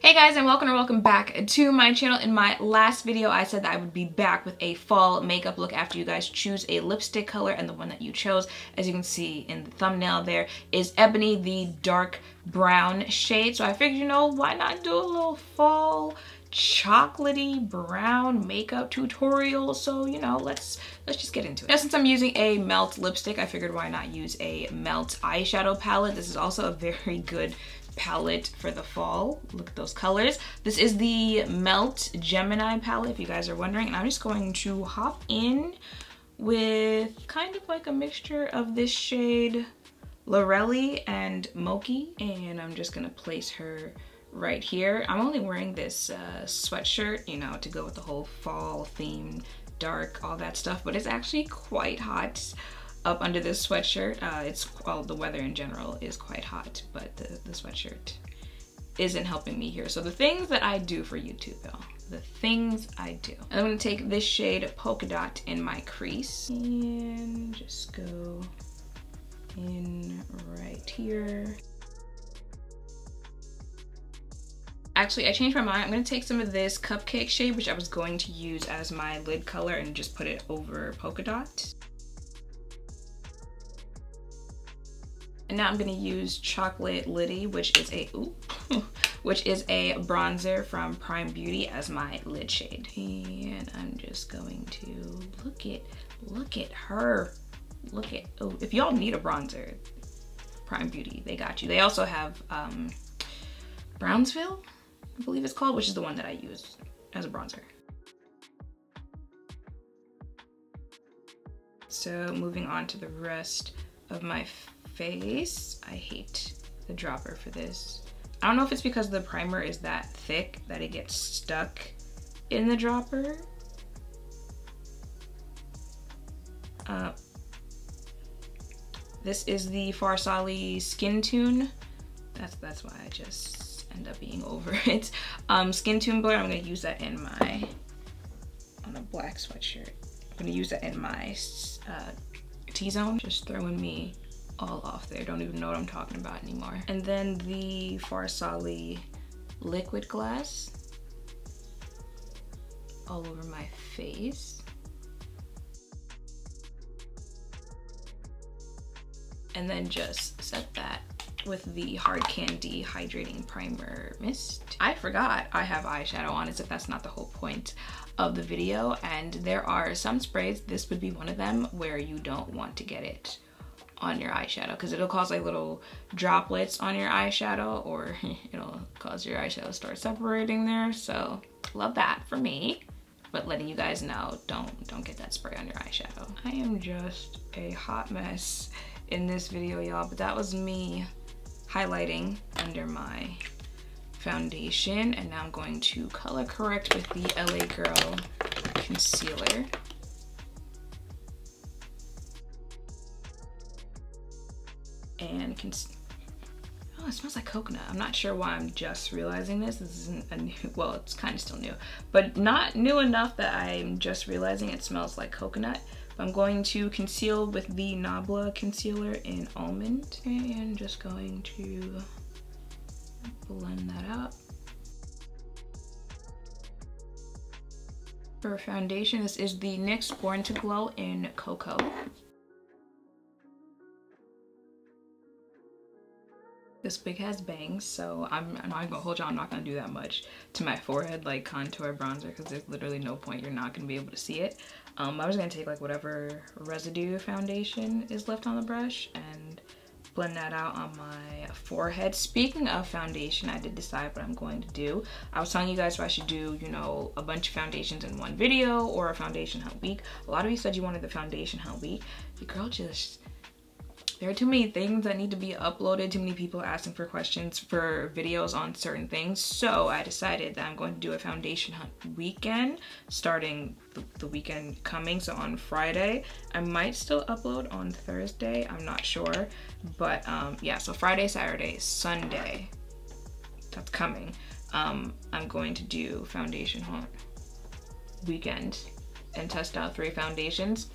Hey guys, and welcome back to my channel. In my last video I said that I would be back with a fall makeup look after you guys choose a lipstick color, and the one that you chose, as you can see in the thumbnail there, is Ebony, the dark brown shade. So I figured, you know, why not do a little fall chocolatey brown makeup tutorial? So, you know, let's just get into it. Now, since I'm using a Melt lipstick, I figured why not use a Melt eyeshadow palette. This is also a very good palette for the fall. Look at those colors. This is the Melt Gemini palette, if you guys are wondering, and I'm just going to hop in with kind of like a mixture of this shade Lorelli and Mochi, and I'm just gonna place her right here. I'm only wearing this sweatshirt, you know, to go with the whole fall theme, dark, all that stuff, but it's actually quite hot up under this sweatshirt. Well, the weather in general is quite hot, but the sweatshirt isn't helping me here. So the things that I do for YouTube, though, the things I do. And I'm gonna take this shade Polka Dot in my crease and just go in right here. Actually, I changed my mind. I'm gonna take some of this Cupcake shade, which I was going to use as my lid color, and just put it over Polka Dot. And now I'm gonna use Chocolate Liddy, which is a bronzer from Prime Beauty, as my lid shade. And I'm just going to look at her. Oh, if y'all need a bronzer, Prime Beauty, they got you. They also have Brownsville, I believe it's called, which is the one that I use as a bronzer. So moving on to the rest of my face. I hate the dropper for this. I don't know if it's because the primer is that thick that it gets stuck in the dropper. This is the Farsali Skin Tune. That's why I just end up being over it. Skin Tune blur. I'm gonna use that in on a black sweatshirt. I'm gonna use that in my T-zone. Just throwing me all off there. Don't even know what I'm talking about anymore. And then the Farsali Liquid Glass all over my face. And then just set that with the Hard Candy Hydrating Primer Mist. I forgot I have eyeshadow on, as if that's not the whole point of the video. And there are some sprays, this would be one of them, where you don't want to get it on your eyeshadow, because it'll cause like little droplets on your eyeshadow, or it'll cause your eyeshadow to start separating there. So love that for me, but letting you guys know, don't get that spray on your eyeshadow. I am just a hot mess in this video, y'all, but that was me highlighting under my foundation. And now I'm going to color correct with the LA Girl concealer. And oh, it smells like coconut. I'm not sure why I'm just realizing this. This isn't a new, well, it's kind of still new, but not new enough that I'm just realizing it smells like coconut. But I'm going to conceal with the Nabla concealer in Almond, and just going to blend that out. For foundation, this is the NYX Born to Glow in Cocoa. This wig has bangs, so I'm not gonna hold y'all, I'm not gonna do that much to my forehead, like contour bronzer, because there's literally no point, you're not gonna be able to see it. I was gonna take like whatever residue foundation is left on the brush and blend that out on my forehead. Speaking of foundation, I did decide what I'm going to do. I was telling you guys if I should do, you know, a bunch of foundations in one video or a foundation hunt week. A lot of you said you wanted the foundation hunt week. Your girl just, there are too many things that need to be uploaded, too many people asking for questions for videos on certain things. So I decided that I'm going to do a foundation hunt weekend, starting the weekend coming. So on Friday, I might still upload on Thursday, I'm not sure. But yeah, so Friday, Saturday, Sunday, that's coming. I'm going to do foundation hunt weekend and test out 3 foundations.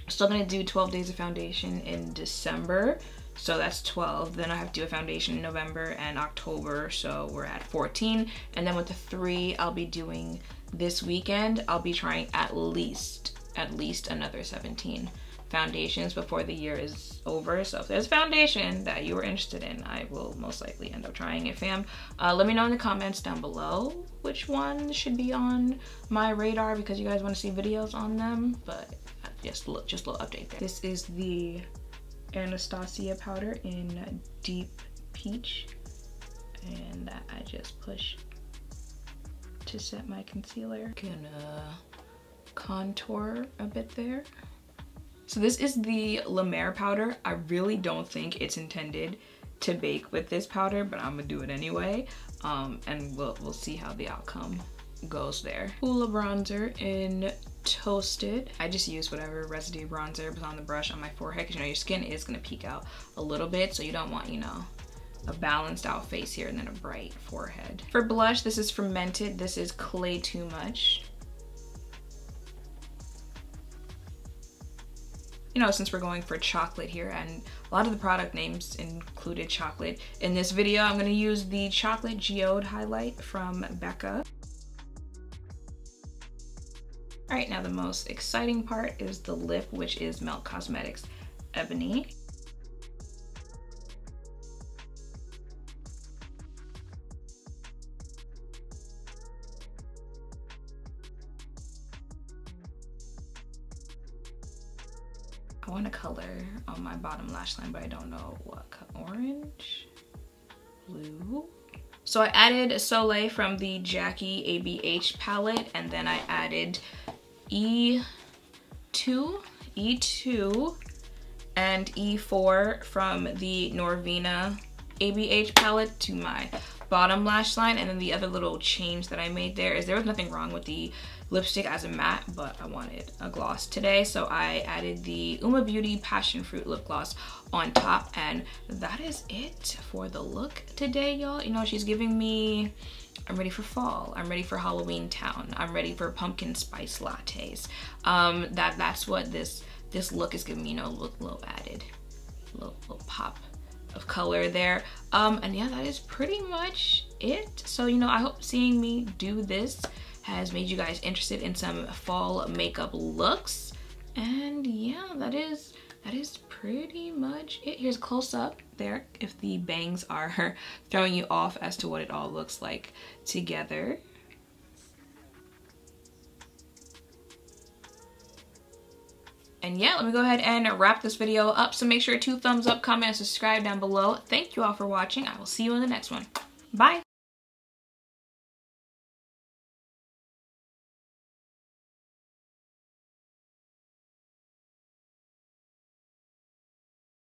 Still gonna do 12 days of foundation in December. so that's 12. Then I have to do a foundation in November and October, so we're at 14. And then with the 3 I'll be doing this weekend, I'll be trying at least another 17 foundations before the year is over. So if there's a foundation that you were interested in, I will most likely end up trying it, fam. Let me know in the comments down below which one should be on my radar, because you guys want to see videos on them. But just a little update there. This is the Anastasia powder in Deep Peach, and that I just push to set my concealer. Gonna contour a bit there. So this is the La Mer powder. I really don't think it's intended to bake with this powder, but I'm gonna do it anyway. And we'll see how the outcome goes there. Hoola bronzer in Toasted. I just use whatever residue bronzer was on the brush on my forehead, because you know your skin is gonna peek out a little bit, so you don't want, you know, a balanced out face here and then a bright forehead. For blush, this is from Mented. This is Clay Too Much. You know, since we're going for chocolate here, and a lot of the product names included chocolate, in this video I'm going to use the Chocolate Geode highlight from Becca. Alright, now the most exciting part is the lip, which is Melt Cosmetics Ebony. I want a color on my bottom lash line, but I don't know what color. Orange? Blue? So I added Soleil from the Jackie ABH palette, and then I added E2 and E4 from the Norvina ABH palette to my bottom lash line. And then the other little change that I made there is there was nothing wrong with the lipstick as a matte, but I wanted a gloss today, so I added the Uoma Beauty Passion Fruit lip gloss on top, and that is it for the look today, y'all. You know, she's giving me, I'm ready for fall, I'm ready for Halloween Town, I'm ready for pumpkin spice lattes. That's what this look is giving me, you know, little added little pop of color there. And yeah, that is pretty much it. So, you know, I hope seeing me do this has made you guys interested in some fall makeup looks. And yeah, that is pretty much it. Here's a close-up there if the bangs are throwing you off as to what it all looks like together. And yeah, let me go ahead and wrap this video up. So make sure to thumbs up, comment, and subscribe down below. Thank you all for watching. I will see you in the next one. Bye.